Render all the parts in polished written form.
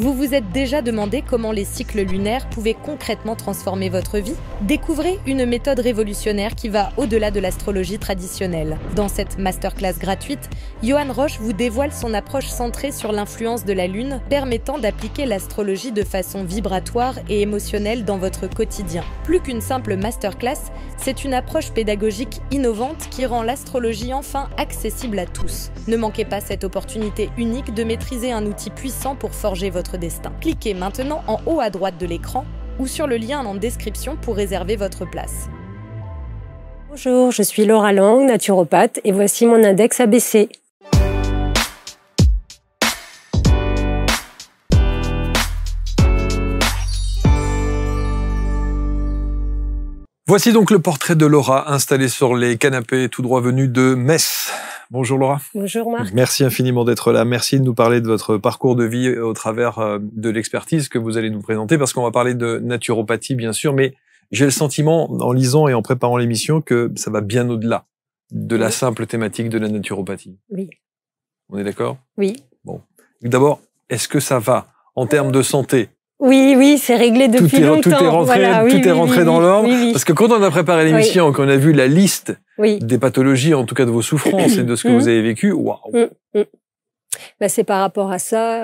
Vous vous êtes déjà demandé comment les cycles lunaires pouvaient concrètement transformer votre vie? Découvrez une méthode révolutionnaire qui va au-delà de l'astrologie traditionnelle. Dans cette masterclass gratuite, Johan Roche vous dévoile son approche centrée sur l'influence de la Lune, permettant d'appliquer l'astrologie de façon vibratoire et émotionnelle dans votre quotidien. Plus qu'une simple masterclass, c'est une approche pédagogique innovante qui rend l'astrologie enfin accessible à tous. Ne manquez pas cette opportunité unique de maîtriser un outil puissant pour forger votre destin. Cliquez maintenant en haut à droite de l'écran ou sur le lien en description pour réserver votre place. Bonjour, je suis Laura Lang, naturopathe, et voici mon index ABC. Voici donc le portrait de Laura, installée sur les canapés, tout droit venue de Metz. Bonjour Laura. Bonjour Marc. Merci infiniment d'être là. Merci de nous parler de votre parcours de vie au travers de l'expertise que vous allez nous présenter, parce qu'on va parler de naturopathie bien sûr, mais j'ai le sentiment, en lisant et en préparant l'émission, que ça va bien au-delà de la simple thématique de la naturopathie. Oui. On est d'accord? Oui. Bon. D'abord, est-ce que ça va en termes de santé? Oui, c'est réglé depuis longtemps. Tout est rentré, voilà, tout est rentré dans l'ordre. Oui. Parce que quand on a préparé l'émission, qu'on a vu la liste des pathologies, en tout cas de vos souffrances et de ce que vous avez vécu, waouh. Bah, c'est par rapport à ça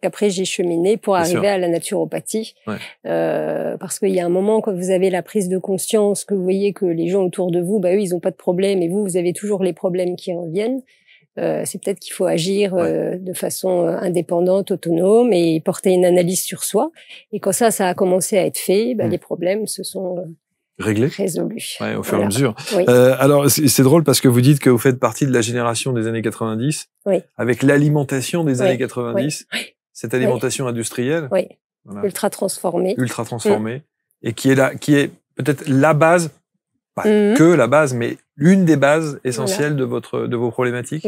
qu'après j'ai cheminé pour arriver à la naturopathie. Parce qu'il y a un moment, quand vous avez la prise de conscience, que vous voyez que les gens autour de vous, bah, eux, ils n'ont pas de problème, et vous avez toujours les problèmes qui reviennent. C'est peut-être qu'il faut agir de façon indépendante, autonome, et porter une analyse sur soi. Et quand ça a commencé à être fait, les problèmes se sont résolus. Ouais, au fur et à mesure. Oui. Alors, c'est drôle parce que vous dites que vous faites partie de la génération des années 90, avec l'alimentation des années 90, cette alimentation industrielle. Oui, voilà. Ultra transformée. Ultra transformée. Et qui est peut-être la base, pas que la base, mais l'une des bases essentielles de vos problématiques.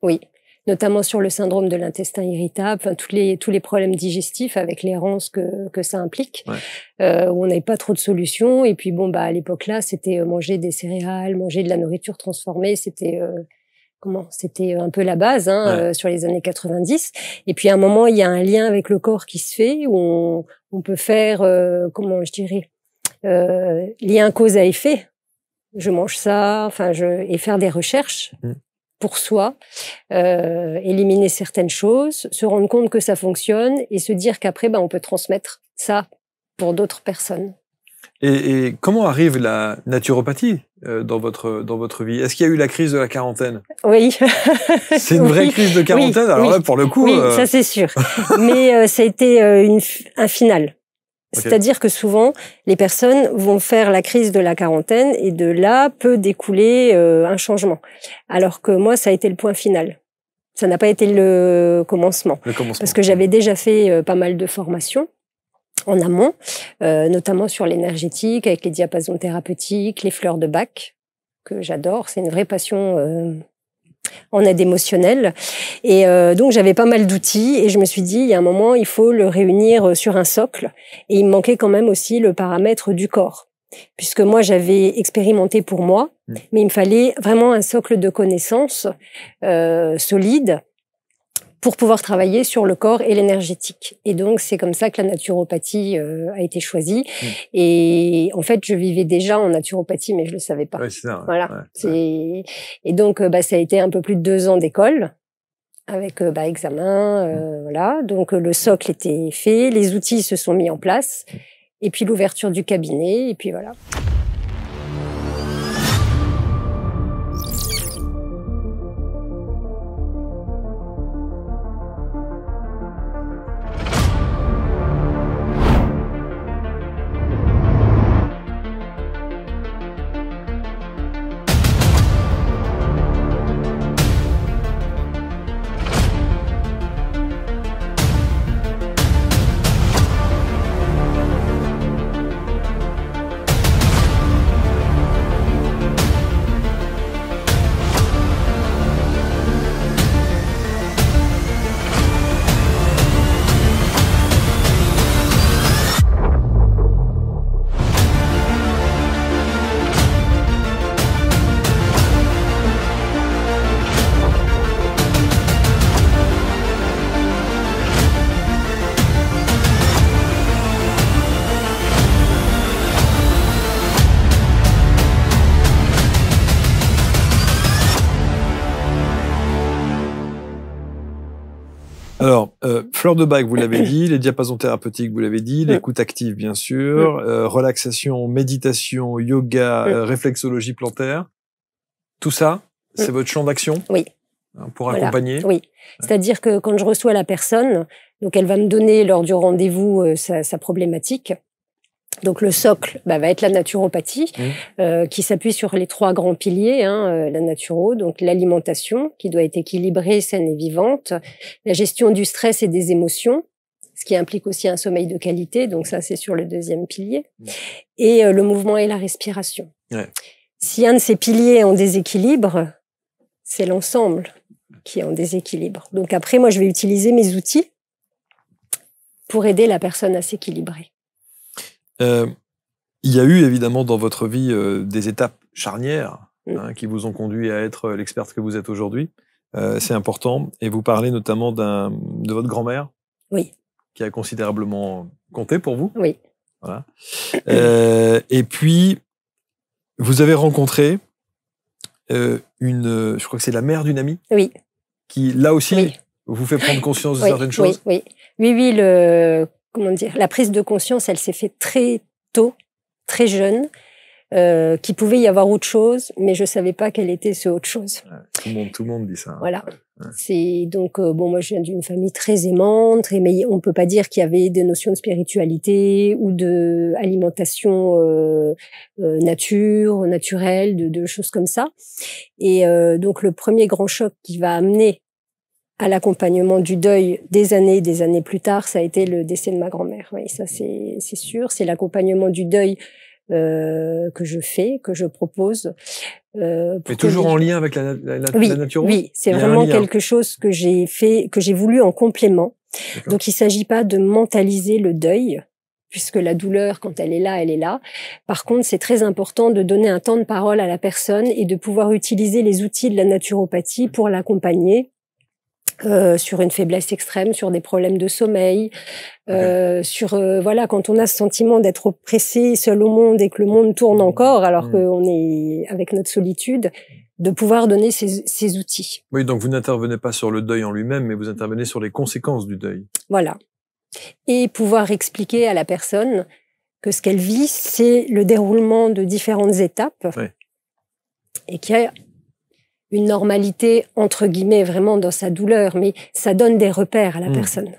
Oui. Notamment sur le syndrome de l'intestin irritable, enfin tous les problèmes digestifs avec l'errance que ça implique, où on n'avait pas trop de solutions. Et puis à l'époque là, c'était manger des céréales, manger de la nourriture transformée, c'était un peu la base sur les années 90. Et puis à un moment, il y a un lien avec le corps qui se fait, où on peut faire lien cause à effet. Je mange ça, et faire des recherches pour soi, éliminer certaines choses, se rendre compte que ça fonctionne et se dire qu'après, on peut transmettre ça pour d'autres personnes. Et comment arrive la naturopathie dans votre vie? Est-ce qu'il y a eu la crise de la quarantaine? Oui. C'est une vraie crise de quarantaine? Alors là, pour le coup... Oui, ça c'est sûr. Mais ça a été un final. C'est-à-dire que souvent, les personnes vont faire la crise de la quarantaine et de là peut découler un changement. Alors que moi, ça a été le point final. Ça n'a pas été le commencement. Parce que j'avais déjà fait pas mal de formations en amont, notamment sur l'énergétique, avec les diapasons thérapeutiques, les fleurs de Bach, que j'adore. C'est une vraie passion en aide émotionnelle. Et donc, j'avais pas mal d'outils et je me suis dit, il y a un moment, il faut le réunir sur un socle. Et il me manquait quand même aussi le paramètre du corps. Puisque moi, j'avais expérimenté pour moi, mais il me fallait vraiment un socle de connaissances solide pour pouvoir travailler sur le corps et l'énergétique. Et donc, c'est comme ça que la naturopathie a été choisie. Et en fait, je vivais déjà en naturopathie, mais je le savais pas. Ouais, c'est ça. Voilà. Et donc, ça a été un peu plus de 2 ans d'école, avec examen, voilà. Donc, le socle était fait, les outils se sont mis en place, et puis l'ouverture du cabinet, et puis voilà. Alors, fleur de bac, vous l'avez dit, les diapasons thérapeutiques, vous l'avez dit, l'écoute active, bien sûr, relaxation, méditation, yoga, réflexologie plantaire. Tout ça, c'est votre champ d'action? Oui. Pour accompagner? Oui. C'est-à-dire que quand je reçois la personne, donc elle va me donner lors du rendez-vous sa problématique. Donc le socle va être la naturopathie, qui s'appuie sur les 3 grands piliers, la naturo, donc l'alimentation qui doit être équilibrée, saine et vivante, la gestion du stress et des émotions, ce qui implique aussi un sommeil de qualité, donc ça c'est sur le 2e pilier, et le mouvement et la respiration. Ouais. Si un de ces piliers est en déséquilibre, c'est l'ensemble qui est en déséquilibre. Donc après, moi je vais utiliser mes outils pour aider la personne à s'équilibrer. Il y a eu évidemment dans votre vie des étapes charnières qui vous ont conduit à être l'experte que vous êtes aujourd'hui. C'est important. Et vous parlez notamment de votre grand-mère, qui a considérablement compté pour vous. Oui. Voilà. Et puis, vous avez rencontré je crois que c'est la mère d'une amie, qui là aussi vous fait prendre conscience de certaines choses. Oui. Comment dire, la prise de conscience, elle s'est faite très tôt, très jeune, qu'il pouvait y avoir autre chose, mais je savais pas quelle était ce autre chose. Tout le monde dit ça. Voilà. Ouais. C'est donc moi je viens d'une famille très aimante, mais on peut pas dire qu'il y avait des notions de spiritualité ou de alimentation naturelle, de choses comme ça. Et donc le premier grand choc qui va amener à l'accompagnement du deuil des années plus tard, ça a été le décès de ma grand-mère. Oui, ça c'est sûr. C'est l'accompagnement du deuil que je propose. Mais toujours en lien avec la nature. Oui, c'est vraiment quelque chose que j'ai voulu en complément. Donc il s'agit pas de mentaliser le deuil, puisque la douleur, quand elle est là, elle est là. Par contre, c'est très important de donner un temps de parole à la personne et de pouvoir utiliser les outils de la naturopathie pour l'accompagner. Sur une faiblesse extrême, sur des problèmes de sommeil, sur quand on a ce sentiment d'être oppressé, seul au monde et que le monde tourne encore alors qu'on est avec notre solitude, de pouvoir donner ces outils. Oui, donc vous n'intervenez pas sur le deuil en lui-même, mais vous intervenez sur les conséquences du deuil. Voilà. Et pouvoir expliquer à la personne que ce qu'elle vit, c'est le déroulement de différentes étapes et qu'il y a une normalité, entre guillemets, vraiment dans sa douleur, mais ça donne des repères à la personne.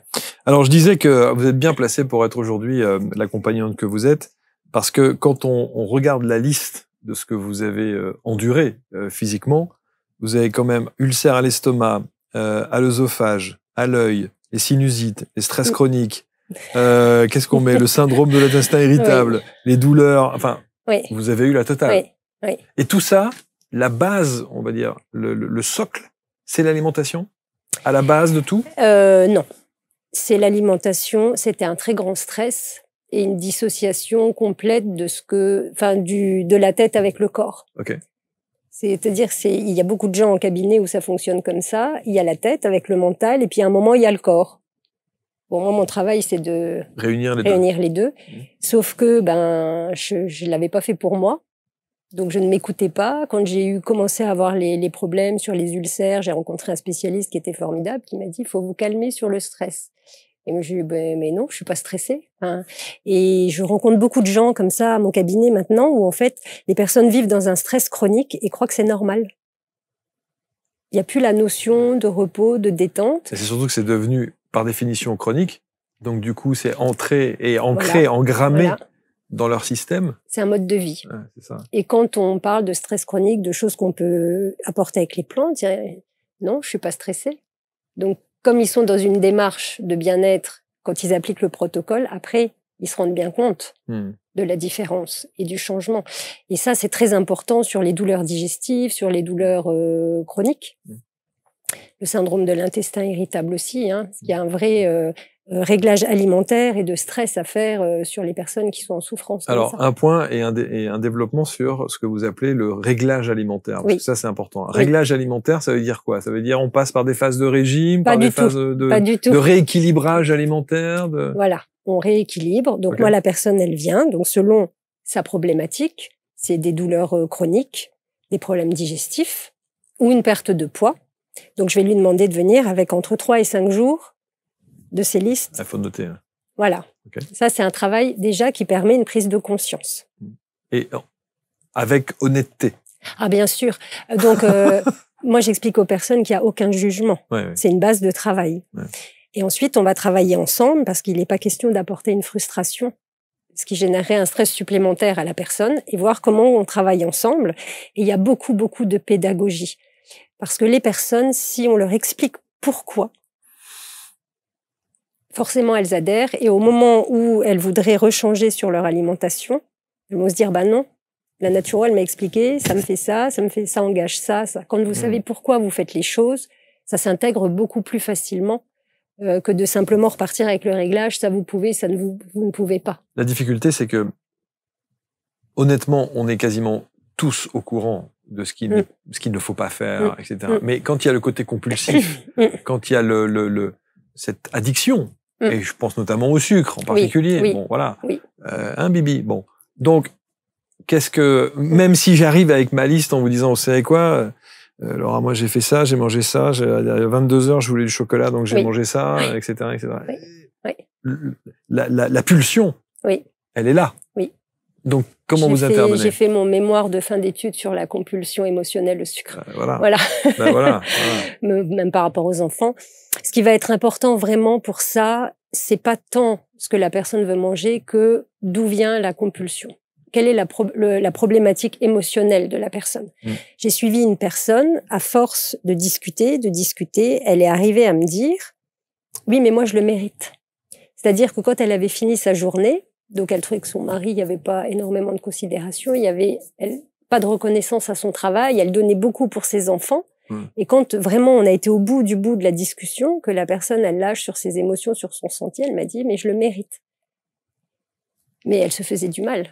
Alors, je disais que vous êtes bien placé pour être aujourd'hui l'accompagnante que vous êtes, parce que quand on regarde la liste de ce que vous avez enduré physiquement, vous avez quand même ulcère à l'estomac, à l'œsophage, à l'œil, les sinusites, les stress chroniques, qu'est-ce qu'on met, le syndrome de l'intestin irritable, les douleurs, enfin, vous avez eu la totale. Et tout ça, la base, on va dire, le socle, c'est l'alimentation à la base de tout? Non. C'est l'alimentation, c'était un très grand stress et une dissociation complète de la tête avec le corps. Ok. C'est-à-dire, il y a beaucoup de gens en cabinet où ça fonctionne comme ça. Il y a la tête avec le mental et puis à un moment, il y a le corps. Bon, moi, mon travail, c'est de réunir les deux. Sauf que, je l'avais pas fait pour moi. Donc, je ne m'écoutais pas. Quand j'ai commencé à avoir les problèmes sur les ulcères, j'ai rencontré un spécialiste qui était formidable, qui m'a dit, il faut vous calmer sur le stress. Et moi, j'ai dit, mais non, je suis pas stressée. Et je rencontre beaucoup de gens comme ça à mon cabinet maintenant, où en fait, les personnes vivent dans un stress chronique et croient que c'est normal. Il n'y a plus la notion de repos, de détente. Et c'est surtout que c'est devenu, par définition, chronique. Donc, du coup, c'est entré et ancré, engrammé dans leur système. C'est un mode de vie. Ouais, c'est ça. Et quand on parle de stress chronique, de choses qu'on peut apporter avec les plantes, non, je suis pas stressée. Donc, comme ils sont dans une démarche de bien-être, quand ils appliquent le protocole, après, ils se rendent bien compte de la différence et du changement. Et ça, c'est très important sur les douleurs digestives, sur les douleurs chroniques. Le syndrome de l'intestin irritable aussi, parce qu'il y a un vrai réglage alimentaire et de stress à faire sur les personnes qui sont en souffrance. Alors, un point et un développement sur ce que vous appelez le réglage alimentaire. Parce que ça, c'est important. Réglage alimentaire, ça veut dire quoi? Ça veut dire on passe par des phases de régime, par des phases de rééquilibrage alimentaire? Voilà, on rééquilibre. Donc moi, la personne, elle vient. Donc selon sa problématique, c'est des douleurs chroniques, des problèmes digestifs ou une perte de poids. Donc je vais lui demander de venir avec entre 3 et 5 jours de ces listes. Il faut noter. Hein. Voilà. Okay. Ça, c'est un travail déjà qui permet une prise de conscience. Et avec honnêteté. Ah, bien sûr. Donc, moi, j'explique aux personnes qu'il n'y a aucun jugement. Ouais. C'est une base de travail. Ouais. Et ensuite, on va travailler ensemble parce qu'il n'est pas question d'apporter une frustration, ce qui générerait un stress supplémentaire à la personne, et voir comment on travaille ensemble. Et il y a beaucoup, beaucoup de pédagogie. Parce que les personnes, si on leur explique pourquoi, forcément, elles adhèrent. Et au moment où elles voudraient rechanger sur leur alimentation, elles vont se dire, bah non, la naturo, elle m'a expliqué, ça me fait ça engage ça. Quand vous savez pourquoi vous faites les choses, ça s'intègre beaucoup plus facilement que de simplement repartir avec le réglage, ça vous pouvez, vous ne pouvez pas. La difficulté, c'est que, honnêtement, on est quasiment tous au courant de ce qu'il ne faut pas faire, etc. Mais quand il y a le côté compulsif, quand il y a cette addiction, et je pense notamment au sucre en particulier, bon, voilà, un bibi, bon. Donc, même si j'arrive avec ma liste en vous disant, vous savez quoi, Laura, moi j'ai fait ça, j'ai mangé ça, il y a 22 heures, je voulais du chocolat, donc j'ai mangé ça, etc., etc. La pulsion, elle est là. Donc, comment vous intervenez? J'ai fait mon mémoire de fin d'études sur la compulsion émotionnelle au sucre. Voilà. Même par rapport aux enfants. Ce qui va être important vraiment pour ça, c'est pas tant ce que la personne veut manger que d'où vient la compulsion. Quelle est la problématique émotionnelle de la personne? J'ai suivi une personne, à force de discuter, elle est arrivée à me dire « Oui, mais moi, je le mérite ». C'est-à-dire que quand elle avait fini sa journée, donc elle trouvait que son mari, il n'y avait pas énormément de considération, il n'y avait pas de reconnaissance à son travail, elle donnait beaucoup pour ses enfants. Et quand vraiment on a été au bout de la discussion, que la personne, elle lâche sur ses émotions, sur son sentier, elle m'a dit « Mais je le mérite ». Mais elle se faisait du mal.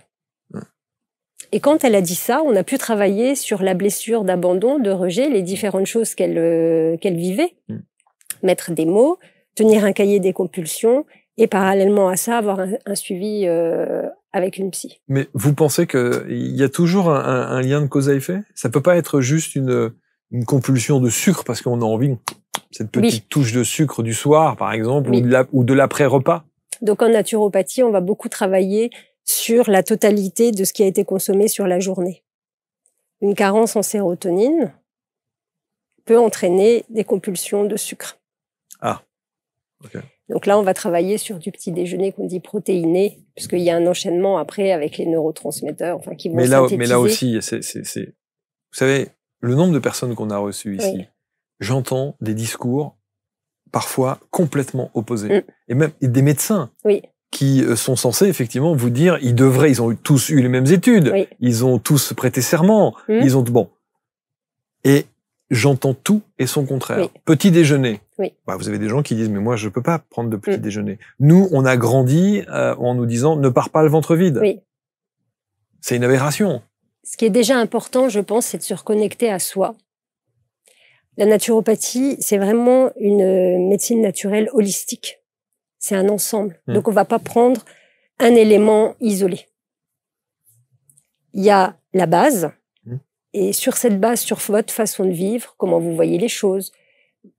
Et quand elle a dit ça, on a pu travailler sur la blessure d'abandon, de rejet, les différentes choses qu'elle vivait, mettre des mots, tenir un cahier des compulsions, et parallèlement à ça, avoir un suivi avec une psy. Mais vous pensez qu'il y a toujours un lien de cause à effet? Ça peut pas être juste une compulsion de sucre parce qu'on a envie cette petite touche de sucre du soir, par exemple, ou de l'après-repas? Donc en naturopathie, on va beaucoup travailler sur la totalité de ce qui a été consommé sur la journée. Une carence en sérotonine peut entraîner des compulsions de sucre. Ah, ok. Donc là, on va travailler sur du petit déjeuner qu'on dit protéiné, puisqu'il y a un enchaînement après avec les neurotransmetteurs, enfin qui vont synthétiser. Mais là aussi, vous savez, le nombre de personnes qu'on a reçues ici, j'entends des discours parfois complètement opposés, et même des médecins. Qui sont censés effectivement vous dire, ils ont tous eu les mêmes études, ils ont tous prêté serment, ils ont bon. Et j'entends tout et son contraire. Petit déjeuner. Bah, vous avez des gens qui disent mais moi je peux pas prendre de petit déjeuner. Nous on a grandi en nous disant ne pars pas le ventre vide. C'est une aberration. Ce qui est déjà important, je pense, c'est de se reconnecter à soi. La naturopathie, c'est vraiment une médecine naturelle holistique. C'est un ensemble. Donc, on va pas prendre un élément isolé. Il y a la base. Et sur cette base, sur votre façon de vivre, comment vous voyez les choses,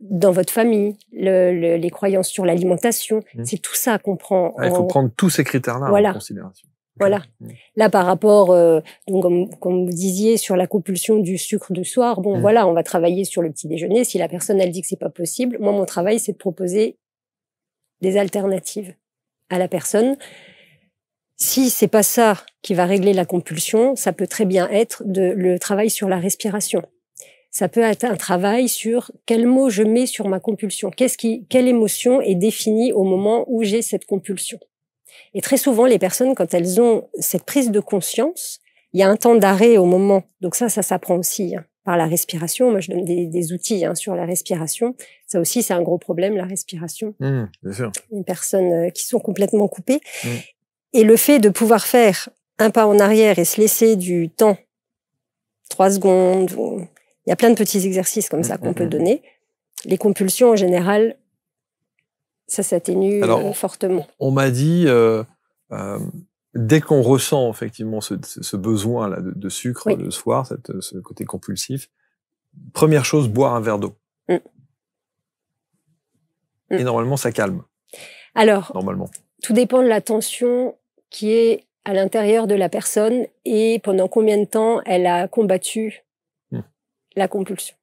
dans votre famille, les croyances sur l'alimentation, c'est tout ça qu'on prend. Il faut prendre tous ces critères-là en considération. Voilà. Là, par rapport, donc, comme vous disiez, sur la compulsion du sucre du soir, bon, voilà, on va travailler sur le petit déjeuner. Si la personne, elle dit que c'est pas possible, moi, mon travail, c'est de proposer des alternatives à la personne. Si c'est pas ça qui va régler la compulsion, ça peut très bien être le travail sur la respiration. Ça peut être un travail sur quel mot je mets sur ma compulsion. Quelle émotion est définie au moment où j'ai cette compulsion. Et très souvent, les personnes, quand elles ont cette prise de conscience, il y a un temps d'arrêt au moment. Donc ça s'apprend aussi par la respiration. Moi, je donne des outils sur la respiration. Ça aussi, c'est un gros problème, la respiration. Bien sûr. Les personnes qui sont complètement coupées. Et le fait de pouvoir faire un pas en arrière et se laisser du temps, 3 secondes, il y a plein de petits exercices comme ça qu'on peut donner. Les compulsions, en général, ça s'atténue fortement. On m'a dit, dès qu'on ressent effectivement ce besoin là de sucre le soir, ce côté compulsif, première chose, boire un verre d'eau. Et normalement, ça calme. Alors, normalement? Tout dépend de la tension qui est à l'intérieur de la personne et pendant combien de temps elle a combattu la compulsion.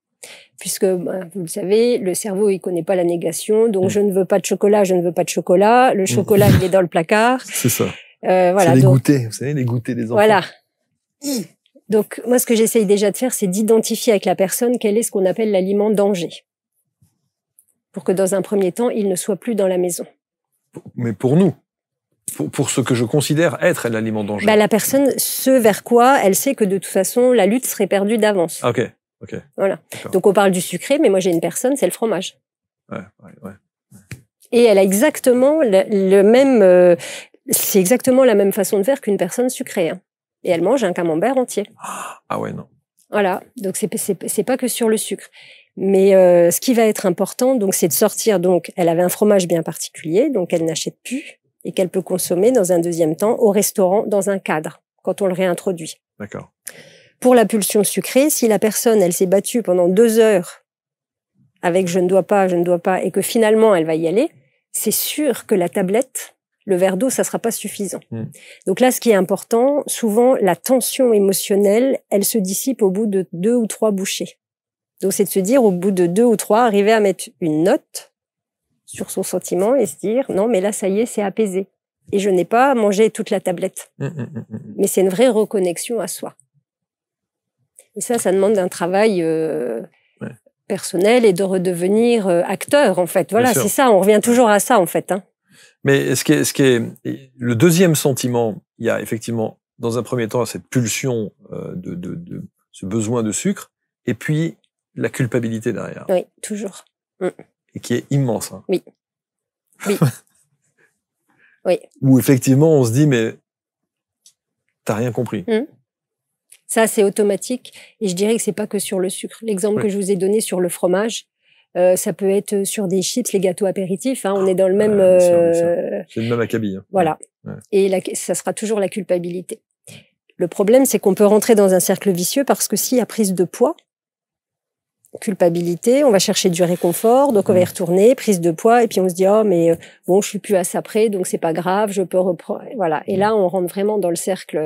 Puisque, vous le savez, le cerveau, il connaît pas la négation. Donc, je ne veux pas de chocolat, je ne veux pas de chocolat. Le chocolat, il est dans le placard. C'est ça. Voilà. C'est les goûters, vous savez, les goûters des enfants. Voilà. Donc, moi, ce que j'essaye déjà de faire, c'est d'identifier avec la personne quel est ce qu'on appelle l'aliment danger. Pour que, dans un premier temps, il ne soit plus dans la maison. Mais pour nous, pour ce que je considère être l'aliment danger. La personne, ce vers quoi elle sait que de toute façon, la lutte serait perdue d'avance. Ok. Voilà. Donc, on parle du sucré, mais moi, j'ai une personne, c'est le fromage. Ouais. Et elle a exactement le même... c'est exactement la même façon de faire qu'une personne sucrée. Hein. Et elle mange un camembert entier. Ah ouais, non. Voilà. Donc, c'est pas que sur le sucre. Mais ce qui va être important, donc, c'est de sortir. Donc, elle avait un fromage bien particulier, donc elle n'achète plus et qu'elle peut consommer dans un deuxième temps au restaurant dans un cadre quand on le réintroduit. D'accord. Pour la pulsion sucrée, si la personne, elle s'est battue pendant 2 heures avec je ne dois pas, et que finalement elle va y aller, c'est sûr que la tablette, le verre d'eau, ça sera pas suffisant. Donc là, ce qui est important, souvent, la tension émotionnelle, elle se dissipe au bout de 2 ou 3 bouchées. Donc c'est de se dire, au bout de 2 ou 3, arriver à mettre une note sur son sentiment et se dire, non, mais là, ça y est, c'est apaisé. Et je n'ai pas mangé toute la tablette. Mais c'est une vraie reconnexion à soi. Et ça demande un travail personnel et de redevenir acteur, en fait. Voilà, c'est ça, on revient toujours à ça, en fait. Hein. Mais ce qui est le deuxième sentiment, il y a effectivement, dans un premier temps, cette pulsion de ce besoin de sucre, et puis la culpabilité derrière. Oui, toujours. Et qui est immense. Hein. Oui. Où effectivement, on se dit, mais t'as rien compris. Ça, c'est automatique. Et je dirais que c'est pas que sur le sucre. L'exemple que je vous ai donné sur le fromage, ça peut être sur des chips, les gâteaux apéritifs. Hein, on est dans le même... c'est le même acabit. Hein. Voilà. Et ça sera toujours la culpabilité. Le problème, c'est qu'on peut rentrer dans un cercle vicieux parce que s'il y a prise de poids, culpabilité, on va chercher du réconfort, donc on va y retourner, prise de poids, et puis on se dit, oh, mais bon, je suis plus à ça près, donc c'est pas grave, je peux reprendre, voilà. Et là, on rentre vraiment dans le cercle.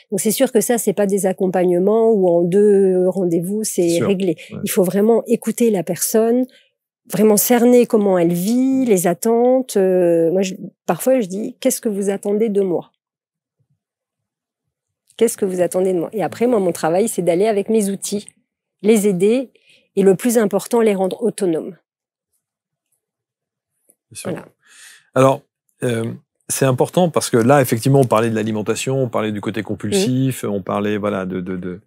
Donc c'est sûr que ça, c'est pas des accompagnements où en 2 rendez-vous, c'est réglé. Il faut vraiment écouter la personne, vraiment cerner comment elle vit, les attentes. Moi, parfois, je dis, qu'est-ce que vous attendez de moi? Qu'est-ce que vous attendez de moi? Et après, moi, mon travail, c'est d'aller avec mes outils, les aider, et le plus important, les rendre autonomes. Voilà. Alors, c'est important parce que là, effectivement, on parlait de l'alimentation, on parlait du côté compulsif, on parlait voilà de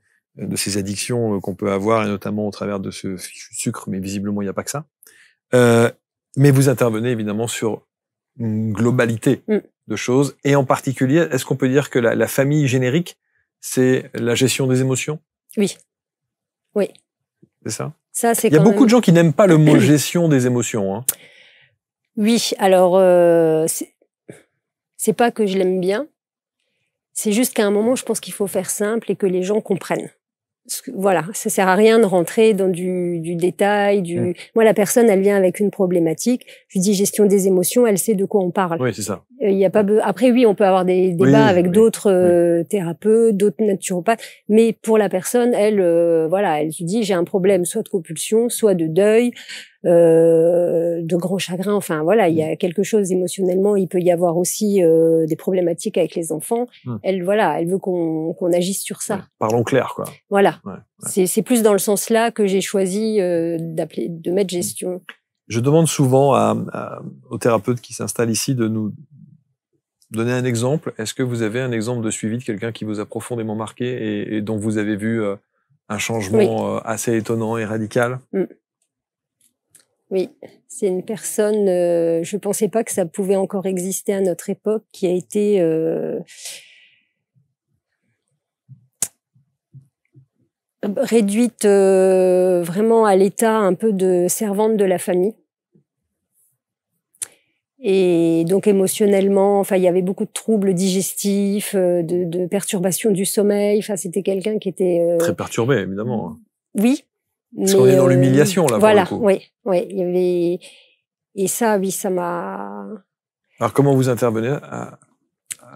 ces addictions qu'on peut avoir, et notamment au travers de ce sucre, mais visiblement, il n'y a pas que ça. Mais vous intervenez évidemment sur une globalité de choses, et en particulier, est-ce qu'on peut dire que la famille générique, c'est la gestion des émotions? Oui. C'est ça? Il y a beaucoup de gens qui n'aiment pas le mot gestion des émotions. Hein. Oui, alors, c'est pas que je l'aime bien, c'est juste qu'à un moment, je pense qu'il faut faire simple et que les gens comprennent. Voilà, ça sert à rien de rentrer dans du détail. Moi, la personne, elle vient avec une problématique. Je lui dis gestion des émotions, elle sait de quoi on parle. Oui, c'est ça. Il y a pas. Après, oui, on peut avoir des débats avec d'autres thérapeutes, d'autres naturopathes. Mais pour la personne, elle, voilà, elle se dit j'ai un problème, soit de compulsion, soit de deuil, de grand chagrin. Enfin, voilà, il y a quelque chose émotionnellement. Il peut y avoir aussi des problématiques avec les enfants. Elle, voilà, elle veut qu'on agisse sur ça. Parlons clair, quoi. Voilà. C'est plus dans le sens là que j'ai choisi de mettre gestion. Je demande souvent aux thérapeutes qui s'installent ici de nous donner un exemple. Est-ce que vous avez un exemple de suivi de quelqu'un qui vous a profondément marqué et dont vous avez vu un changement assez étonnant et radical? Oui, c'est une personne, je pensais pas que ça pouvait encore exister à notre époque, qui a été réduite vraiment à l'état un peu de servante de la famille. Et donc émotionnellement, enfin il y avait beaucoup de troubles digestifs, de perturbations du sommeil. Enfin c'était quelqu'un qui était très perturbé évidemment. Oui. Parce qu'on est dans l'humiliation là. Voilà, pour le coup. oui, il y avait et ça, oui, ça m'a Alors, comment vous intervenez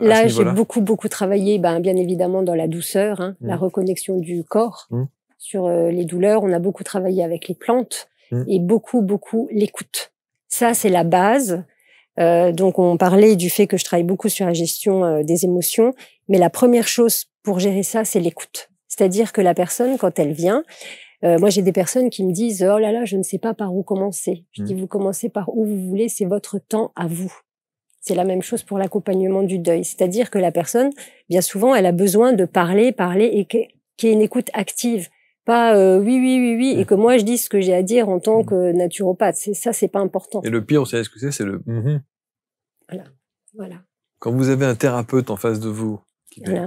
Là, j'ai beaucoup travaillé, bien évidemment, dans la douceur, hein, la reconnexion du corps. Sur les douleurs, on a beaucoup travaillé avec les plantes et beaucoup l'écoute. Ça, c'est la base. Donc, on parlait du fait que je travaille beaucoup sur la gestion des émotions, mais la première chose pour gérer ça, c'est l'écoute. C'est-à-dire que la personne, quand elle vient, moi, j'ai des personnes qui me disent « Oh là là, je ne sais pas par où commencer ». Je dis « Vous commencez par où vous voulez, c'est votre temps à vous ». C'est la même chose pour l'accompagnement du deuil. C'est-à-dire que la personne, bien souvent, elle a besoin de parler et qu'il y ait une écoute active. Pas oui, et que moi, je dise ce que j'ai à dire en tant que naturopathe. C'est pas important. Et le pire, vous savez ce que c'est le Voilà. Quand vous avez un thérapeute en face de vous qui fait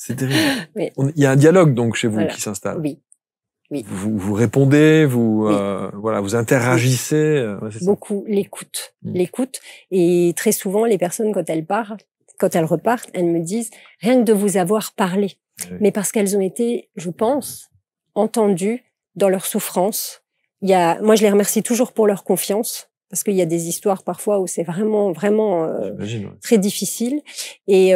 c'est terrible. Oui. Il y a un dialogue, donc, chez vous qui s'installe. Oui. Vous répondez, vous vous interagissez. Beaucoup l'écoute, et très souvent les personnes quand elles repartent, elles me disent rien que de vous avoir parlé, mais parce qu'elles ont été, je pense, entendues dans leur souffrance. Moi je les remercie toujours pour leur confiance. Parce qu'il y a des histoires parfois où c'est vraiment très difficile, et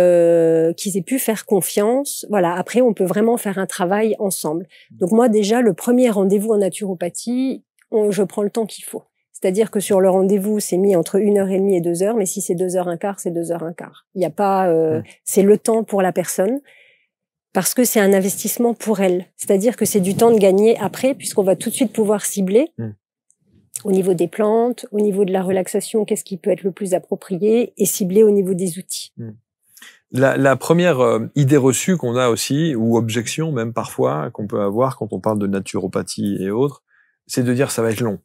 qu'ils aient pu faire confiance. Voilà. Après, on peut vraiment faire un travail ensemble. Donc moi, déjà, le premier rendez-vous en naturopathie, je prends le temps qu'il faut. C'est-à-dire que sur le rendez-vous, c'est mis entre 1h30 et 2h, mais si c'est 2h15, c'est 2h15. Il n'y a pas, c'est le temps pour la personne. Parce que c'est un investissement pour elle. C'est-à-dire que c'est du temps de gagner après, puisqu'on va tout de suite pouvoir cibler. Au niveau des plantes, au niveau de la relaxation, qu'est-ce qui peut être le plus approprié, et cibler au niveau des outils. La première idée reçue qu'on a aussi, ou objection même parfois, qu'on peut avoir quand on parle de naturopathie et autres, c'est de dire ça va être long,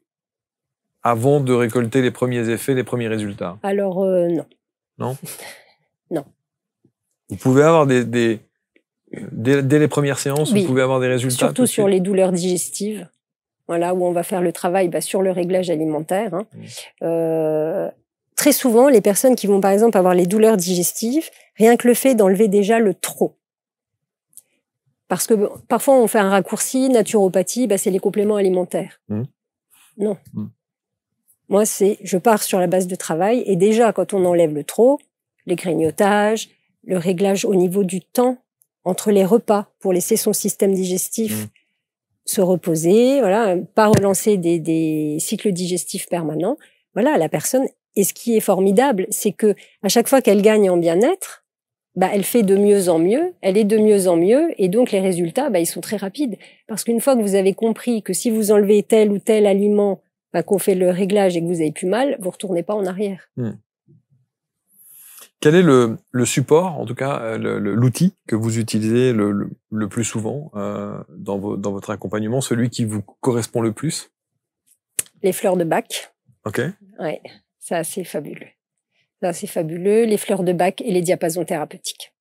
avant de récolter les premiers effets, les premiers résultats. Alors, non. Non? Non. Vous pouvez avoir dès les premières séances, vous pouvez avoir des résultats. Surtout sur les douleurs digestives. Voilà, où on va faire le travail sur le réglage alimentaire. Très souvent, les personnes qui vont par exemple avoir les douleurs digestives, rien que le fait d'enlever déjà le trop. Parce que parfois on fait un raccourci, naturopathie, c'est les compléments alimentaires. Non. Moi, je pars sur la base de travail, et déjà quand on enlève le trop, les grignotages, le réglage au niveau du temps entre les repas pour laisser son système digestif se reposer, pas relancer des cycles digestifs permanents. Voilà, la personne. Et ce qui est formidable, c'est que à chaque fois qu'elle gagne en bien-être, elle fait de mieux en mieux, elle est de mieux en mieux, et donc les résultats, ils sont très rapides. Parce qu'une fois que vous avez compris que si vous enlevez tel ou tel aliment, qu'on fait le réglage et que vous avez plus mal, vous retournez pas en arrière. Quel est le support, en tout cas l'outil que vous utilisez le plus souvent dans votre accompagnement, celui qui vous correspond le plus? Les fleurs de Bach. Ok. Ouais, ça c'est fabuleux. Ça c'est fabuleux. Les fleurs de Bach et les diapasons thérapeutiques.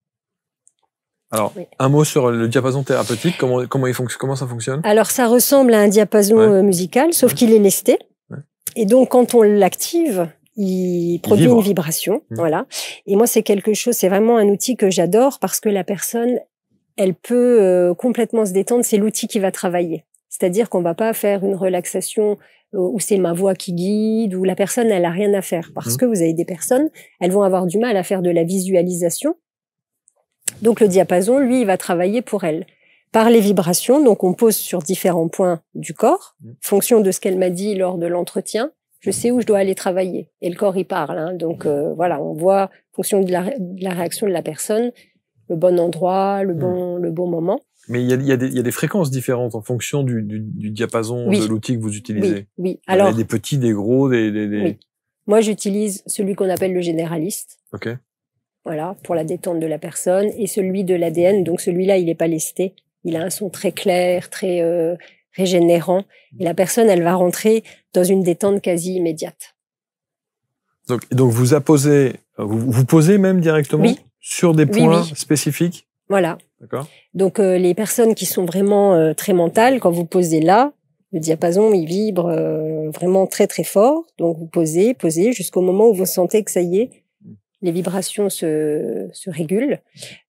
Alors, un mot sur le diapason thérapeutique. Comment ça fonctionne? Alors, ça ressemble à un diapason musical, sauf qu'il est lesté. Et donc, quand on l'active, il produit une vibration, voilà. Et moi, c'est vraiment un outil que j'adore parce que la personne, elle peut complètement se détendre. C'est l'outil qui va travailler. C'est-à-dire qu'on va pas faire une relaxation où c'est ma voix qui guide, où la personne, elle a rien à faire. Parce que vous avez des personnes, elles vont avoir du mal à faire de la visualisation. Donc, le diapason, lui, il va travailler pour elle. Par les vibrations, donc on pose sur différents points du corps, fonction de ce qu'elle m'a dit lors de l'entretien. Je sais où je dois aller travailler. Et le corps, il parle. Donc, voilà, on voit, fonction de la réaction de la personne, le bon endroit, le bon moment. Mais il y a des fréquences différentes en fonction du diapason de l'outil que vous utilisez. Oui. Alors, il y a des petits, des gros, Oui. Moi, j'utilise celui qu'on appelle le généraliste. Ok. Voilà, pour la détente de la personne. Et celui de l'ADN, donc celui-là, il n'est pas lesté. Il a un son très clair, très régénérant. Et la personne, elle va rentrer dans une détente quasi immédiate. Donc vous apposez, vous posez même directement sur des points spécifiques? Voilà. D'accord. Donc les personnes qui sont vraiment très mentales, quand vous posez là, le diapason, il vibre vraiment très très fort. Donc vous posez jusqu'au moment où vous sentez que ça y est, les vibrations se régulent.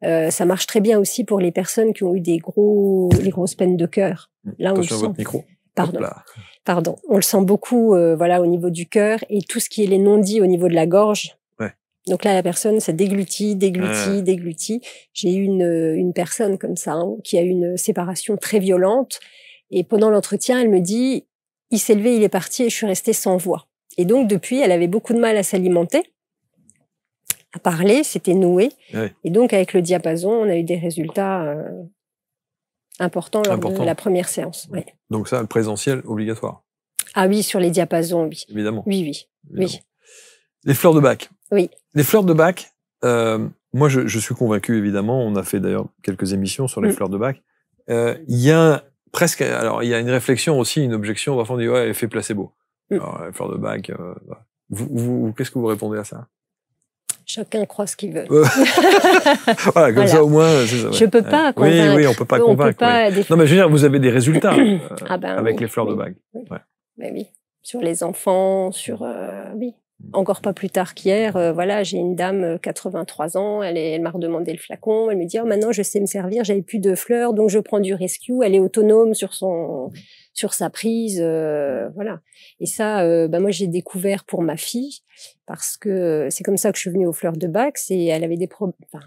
Ça marche très bien aussi pour les personnes qui ont eu les grosses peines de cœur. Là, attention à votre micro. Pardon. Pardon. On le sent beaucoup, voilà, au niveau du cœur et tout ce qui est les non-dits au niveau de la gorge. Ouais. Donc là, la personne se déglutit. J'ai eu une personne comme ça, hein, qui a eu une séparation très violente. Et pendant l'entretien, elle me dit, il s'est levé, il est parti et je suis restée sans voix. Et donc, depuis, elle avait beaucoup de mal à s'alimenter, à parler, c'était noué. Ouais. Et donc, avec le diapason, on a eu des résultats importants lors de la première séance. Ouais. Donc ça, le présentiel, obligatoire. Ah oui, sur les diapasons, oui. Évidemment. Oui. Les fleurs de Bach. Oui. Les fleurs de Bach, moi, je suis convaincu, évidemment. On a fait d'ailleurs quelques émissions sur les fleurs de Bach. Il y a presque, alors il y a une réflexion aussi, une objection. Parfois on dit ouais, effet placebo. Alors, les fleurs de Bach. Vous qu'est-ce que vous répondez à ça? Chacun croit ce qu'il veut. Voilà, comme ça au moins. C'est ça, ouais. Je peux pas convaincre. Oui, on peut pas convaincre. Non, mais je veux dire, vous avez des résultats avec les fleurs de Bach. Oui. Ouais. Ben oui, sur les enfants, sur oui. Encore pas plus tard qu'hier, voilà, j'ai une dame 83 ans, elle m'a redemandé le flacon, elle me dit maintenant je sais me servir, j'avais plus de fleurs, donc je prends du rescue, elle est autonome sur sa prise, voilà. Et ça, moi j'ai découvert pour ma fille parce que c'est comme ça que je suis venue aux fleurs de Bach. Elle avait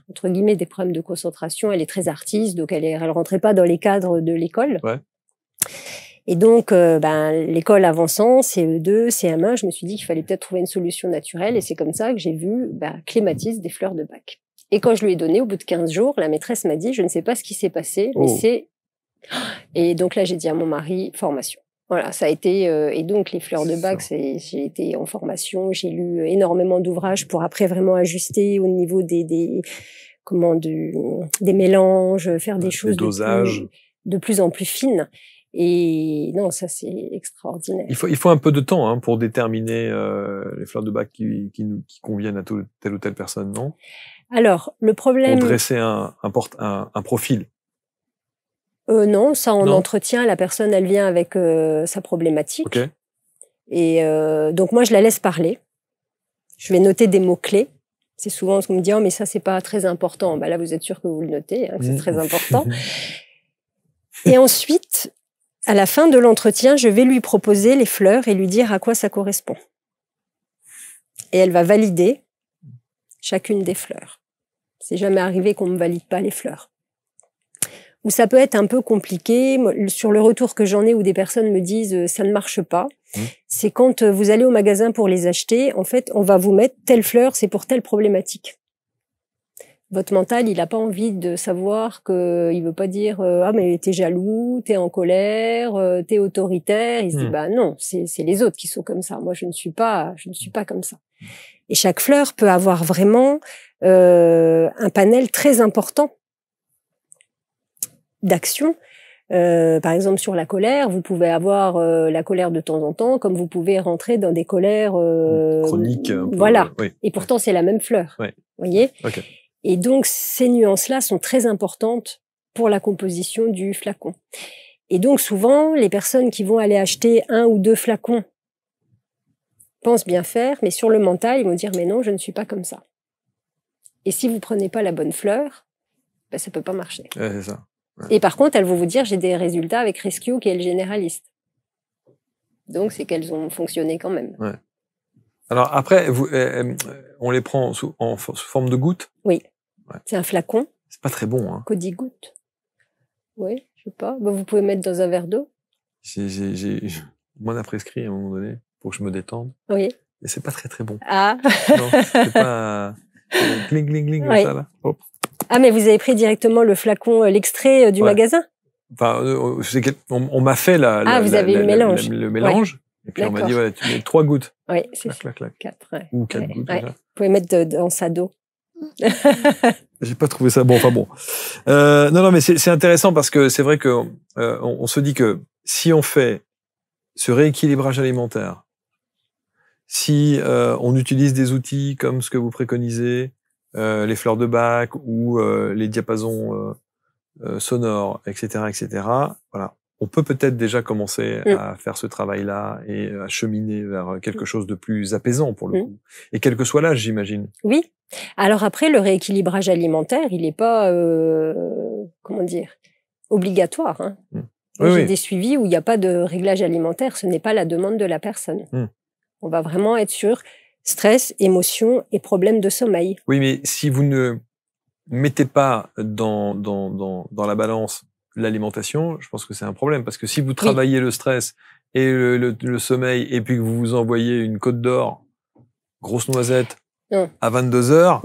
entre guillemets des problèmes de concentration. Elle est très artiste, donc elle rentrait pas dans les cadres de l'école. Ouais. Et donc, l'école avançant, CE2, CM1, je me suis dit qu'il fallait peut-être trouver une solution naturelle. Et c'est comme ça que j'ai vu Clématis des fleurs de Bach. Et quand je lui ai donné, au bout de 15 jours, la maîtresse m'a dit, je ne sais pas ce qui s'est passé, mais c'est... Et donc là, j'ai dit à mon mari, formation. Voilà, ça a été... et donc, les fleurs de Bach, j'ai été en formation, j'ai lu énormément d'ouvrages pour après vraiment ajuster au niveau des mélanges, faire des choses de plus en plus fines. Et non, ça c'est extraordinaire. Il faut un peu de temps pour déterminer les fleurs de Bach qui conviennent à telle ou telle personne, non? Alors, le problème... Pour dresser un profil. Non, ça en entretien, la personne elle vient avec sa problématique. Okay. Et donc moi je la laisse parler. Je vais noter des mots-clés. C'est souvent ce qu'on me dit, oh mais ça c'est pas très important. Là vous êtes sûr que vous le notez, que c'est très important. Et ensuite... À la fin de l'entretien, je vais lui proposer les fleurs et lui dire à quoi ça correspond. Et elle va valider chacune des fleurs. C'est jamais arrivé qu'on ne me valide pas les fleurs. Ou ça peut être un peu compliqué. Sur le retour que j'en ai où des personnes me disent ça ne marche pas, c'est quand vous allez au magasin pour les acheter, en fait, on va vous mettre telle fleur, c'est pour telle problématique. Votre mental, il n'a pas envie de savoir il veut pas dire ah mais t'es jaloux, t'es en colère, t'es autoritaire. Il se dit non, c'est les autres qui sont comme ça. Moi je ne suis pas comme ça. Et chaque fleur peut avoir vraiment un panel très important d'action. Par exemple sur la colère, vous pouvez avoir la colère de temps en temps, comme vous pouvez rentrer dans des colères chroniques. Voilà. Oui. Et pourtant c'est la même fleur. Oui. Vous voyez. Okay. Et donc, ces nuances-là sont très importantes pour la composition du flacon. Et donc, souvent, les personnes qui vont aller acheter 1 ou 2 flacons pensent bien faire, mais sur le mental, ils vont dire « mais non, je ne suis pas comme ça ». Et si vous prenez pas la bonne fleur, ça peut pas marcher. Ouais, c'est ça. Ouais. Et par contre, elles vont vous dire « j'ai des résultats avec Rescue qui est le généraliste ». Donc, c'est qu'elles ont fonctionné quand même. Ouais. Alors après, on les prend sous forme de gouttes. Oui, c'est un flacon. C'est pas très bon. Cody-goutte. Oui, je sais pas. Vous pouvez mettre dans un verre d'eau. Moi, on a prescrit à un moment donné pour que je me détende. Oui. Et c'est pas très très bon. Ah. Non, c'est pas cling cling cling comme ça là. Hop. Ah mais vous avez pris directement le flacon, l'extrait du magasin. Enfin, on m'a fait vous avez eu le mélange. Le mélange. Et puis on m'a dit tu mets 3 gouttes. Oui, c'est clac, clac. 4. Ou 4 gouttes. Ouais. Vous pouvez mettre dans sa dos. J'ai pas trouvé ça bon. Enfin bon. Non, mais c'est intéressant parce que c'est vrai que on se dit que si on fait ce rééquilibrage alimentaire, si on utilise des outils comme ce que vous préconisez, les fleurs de Bach ou les diapasons sonores, etc., voilà. On peut peut-être déjà commencer à faire ce travail-là et à cheminer vers quelque chose de plus apaisant pour le coup. Et quel que soit l'âge, j'imagine. Oui. Alors après, le rééquilibrage alimentaire, il n'est pas, obligatoire. J'ai des suivis où il n'y a pas de réglage alimentaire, ce n'est pas la demande de la personne. On va vraiment être sur stress, émotion et problème de sommeil. Oui, mais si vous ne mettez pas dans la balance l'alimentation, je pense que c'est un problème. Parce que si vous travaillez le stress et le sommeil, et puis que vous vous envoyez une Côte d'Or, grosse noisette, à 22h,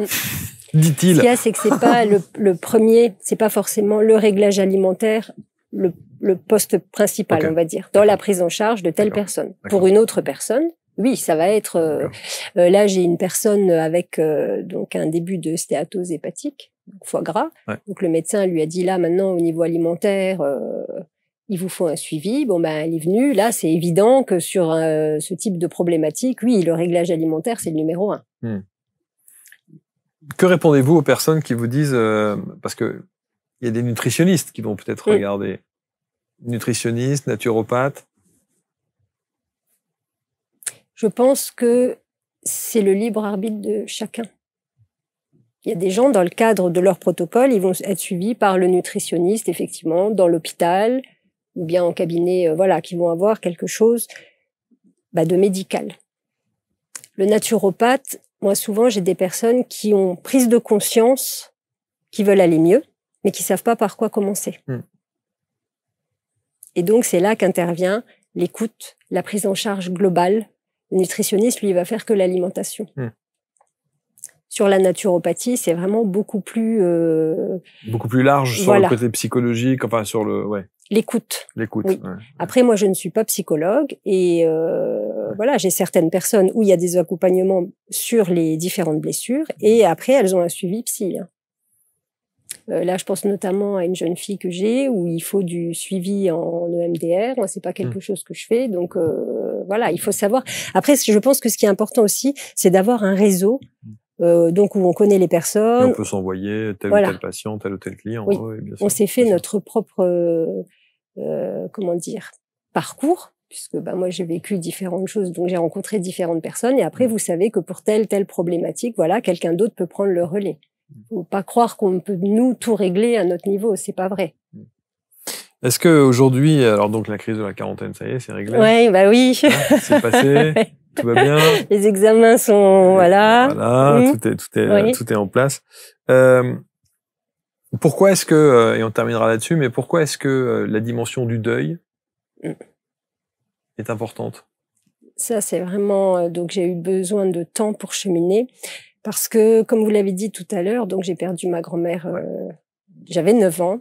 dit-il. Ce qu'il y a, c'est que c'est pas le premier, c'est pas forcément le réglage alimentaire, le poste principal, on va dire, dans la prise en charge de telle personne. Pour une autre personne, oui, ça va être... là, j'ai une personne avec donc un début de stéatose hépatique, foie gras. Donc le médecin lui a dit, là, maintenant, au niveau alimentaire, il vous faut un suivi. Bon, ben, elle est venue. Là, c'est évident que sur ce type de problématique, oui, le réglage alimentaire, c'est le numéro 1. Que répondez-vous aux personnes qui vous disent... parce que il y a des nutritionnistes qui vont peut-être regarder. Nutritionnistes, naturopathes. Je pense que c'est le libre arbitre de chacun. Il y a des gens, dans le cadre de leur protocole, ils vont être suivis par le nutritionniste, effectivement, dans l'hôpital, ou bien en cabinet, voilà, qui vont avoir quelque chose de médical. Le naturopathe, moi, souvent, j'ai des personnes qui ont prise de conscience, qui veulent aller mieux, mais qui savent pas par quoi commencer. Et donc, c'est là qu'intervient l'écoute, la prise en charge globale. Le nutritionniste, lui, il va faire que l'alimentation. Sur la naturopathie, c'est vraiment beaucoup plus large sur le côté psychologique, enfin sur le l'écoute. L'écoute. Oui. Après, moi, je ne suis pas psychologue et voilà, j'ai certaines personnes où il y a des accompagnements sur les différentes blessures et après, elles ont un suivi psy. Là, je pense notamment à une jeune fille que j'ai où il faut du suivi en EMDR. Moi, c'est pas quelque chose que je fais, donc voilà, il faut savoir. Après, je pense que ce qui est important aussi, c'est d'avoir un réseau. Donc où on connaît les personnes. Et on peut s'envoyer tel ou tel patient, tel ou tel client. Oui. Bien sûr, on s'est fait notre propre parcours, puisque moi j'ai vécu différentes choses, donc j'ai rencontré différentes personnes. Et après, vous savez que pour telle problématique, voilà, quelqu'un d'autre peut prendre le relais. Faut pas croire qu'on peut nous tout régler à notre niveau, c'est pas vrai. Est-ce que aujourd'hui, alors donc la crise de la quarantaine, ça y est, c'est réglé? Oui, oui. C'est passé. Tout va bien. Les examens sont voilà. Tout est en place. Pourquoi est-ce que et on terminera là-dessus, mais pourquoi est-ce que la dimension du deuil est importante? Ça, c'est vraiment donc j'ai eu besoin de temps pour cheminer parce que comme vous l'avez dit tout à l'heure, donc j'ai perdu ma grand-mère. J'avais 9 ans.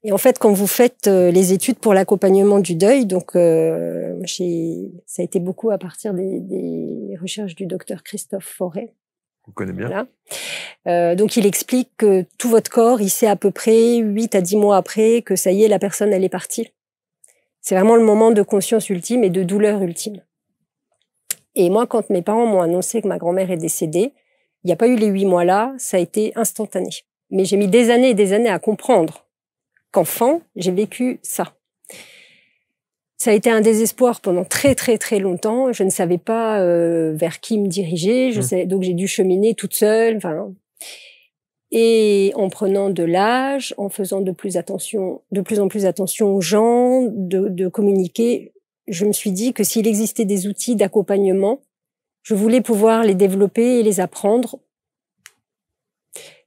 Et en fait, quand vous faites les études pour l'accompagnement du deuil, donc ça a été beaucoup à partir des recherches du docteur Christophe Forêt. On connaît bien. Voilà. Donc il explique que tout votre corps, il sait à peu près 8 à 10 mois après que ça y est, la personne, elle est partie. C'est vraiment le moment de conscience ultime et de douleur ultime. Et moi, quand mes parents m'ont annoncé que ma grand-mère est décédée, il n'y a pas eu les 8 mois là, ça a été instantané. Mais j'ai mis des années et des années à comprendre qu'enfant, j'ai vécu ça. Ça a été un désespoir pendant très très très longtemps. Je ne savais pas vers qui me diriger. Donc j'ai dû cheminer toute seule. Enfin, et en prenant de l'âge, en faisant de plus en plus attention aux gens, de communiquer, je me suis dit que s'il existait des outils d'accompagnement, je voulais pouvoir les développer et les apprendre.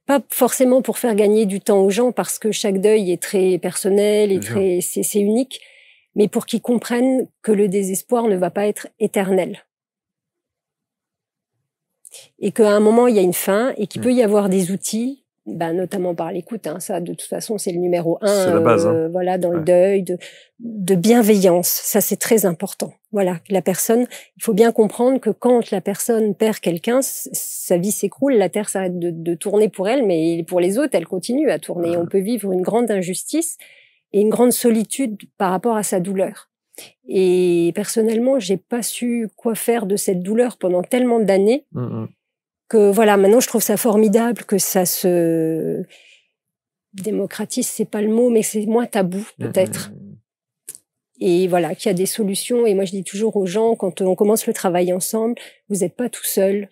Pas forcément pour faire gagner du temps aux gens, parce que chaque deuil est très personnel et c'est unique, mais pour qu'ils comprennent que le désespoir ne va pas être éternel. Et qu'à un moment, il y a une fin et qu'il peut y avoir des outils, notamment par l'écoute, ça, de toute façon, c'est le numéro 1. C'est la base, voilà, dans le deuil, de bienveillance. Ça, c'est très important. Voilà, la personne, il faut bien comprendre que quand la personne perd quelqu'un, sa vie s'écroule, la terre s'arrête de tourner pour elle, mais pour les autres, elle continue à tourner. On peut vivre une grande injustice et une grande solitude par rapport à sa douleur. Et personnellement, j'ai pas su quoi faire de cette douleur pendant tellement d'années que voilà, maintenant je trouve ça formidable que ça se démocratise, c'est pas le mot, mais c'est moins tabou peut-être. Et voilà, qu'il y a des solutions. Et moi, je dis toujours aux gens, quand on commence le travail ensemble, vous n'êtes pas tout seul.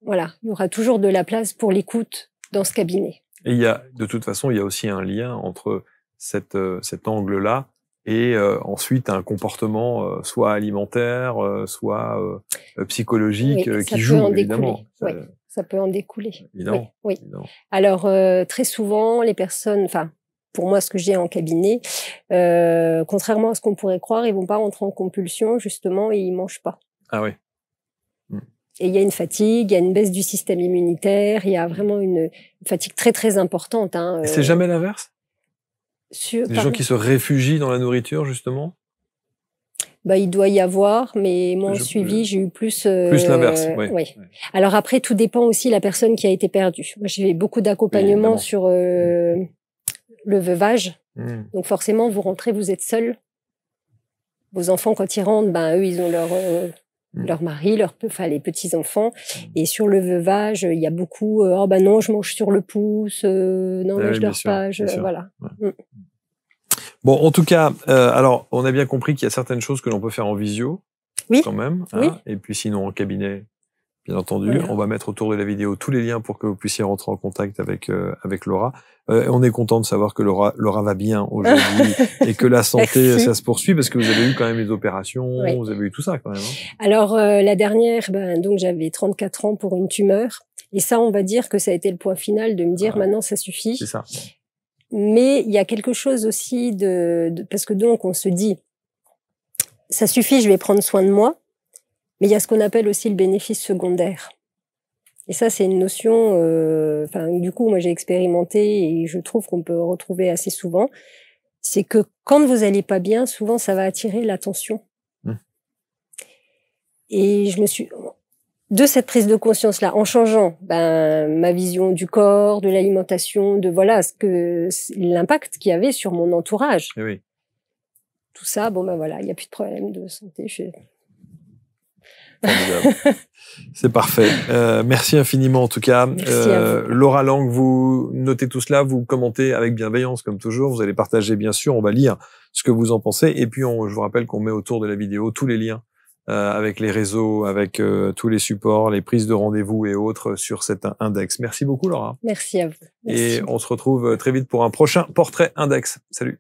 Voilà, il y aura toujours de la place pour l'écoute dans ce cabinet. Et de toute façon, il y a aussi un lien entre cet angle-là et ensuite un comportement soit alimentaire, soit psychologique qui joue, évidemment. Oui, ça peut en découler. Évidemment. Oui. Évidemment. Alors, très souvent, les personnes, enfin, pour moi, ce que j'ai en cabinet, contrairement à ce qu'on pourrait croire, ils vont pas rentrer en compulsion, justement, et ils mangent pas. Ah oui. Et il y a une fatigue, il y a une baisse du système immunitaire, il y a vraiment une fatigue très, très importante. Hein, et c'est jamais l'inverse? Les gens qui se réfugient dans la nourriture, justement? Bah, il doit y avoir, mais moi, en suivi, j'ai eu plus l'inverse, oui. Oui. Alors après, tout dépend aussi de la personne qui a été perdue. Moi, j'ai beaucoup d'accompagnement sur le veuvage. Donc forcément, vous rentrez, vous êtes seul. Vos enfants, quand ils rentrent, ben eux, ils ont leur mari, les petits-enfants. Et sur le veuvage, il y a beaucoup oh ben non, je mange sur le pouce, non, mais je dors pas, voilà. Ouais. Bon, en tout cas, alors, on a bien compris qu'il y a certaines choses que l'on peut faire en visio, quand même. Hein, oui. Et puis sinon, en cabinet, bien entendu. Voilà. On va mettre autour de la vidéo tous les liens pour que vous puissiez rentrer en contact avec Laura. On est content de savoir que Laura va bien aujourd'hui et que la santé, ça se poursuit parce que vous avez eu quand même les opérations, vous avez eu tout ça quand même. Hein. Alors, la dernière, donc j'avais 34 ans pour une tumeur. Et ça, on va dire que ça a été le point final de me dire maintenant, ça suffit. C'est ça. Mais il y a quelque chose aussi parce que donc on se dit, ça suffit, je vais prendre soin de moi. Mais il y a ce qu'on appelle aussi le bénéfice secondaire. Et ça, c'est une notion, du coup, moi j'ai expérimenté et je trouve qu'on peut retrouver assez souvent. C'est que quand vous allez pas bien, souvent ça va attirer l'attention. Et de cette prise de conscience-là, en changeant ma vision du corps, de l'alimentation, de voilà l'impact qu'il y avait sur mon entourage. Et oui. Tout ça, voilà, il n'y a plus de problème de santé. C'est parfait. Merci infiniment en tout cas. Merci à vous. Laura Lang, vous notez tout cela, vous commentez avec bienveillance comme toujours. Vous allez partager bien sûr, on va lire ce que vous en pensez. Et puis je vous rappelle qu'on met autour de la vidéo tous les liens avec les réseaux, avec tous les supports, les prises de rendez-vous et autres sur cet index. Merci beaucoup Laura. Merci à vous. Merci. Et on se retrouve très vite pour un prochain portrait index. Salut.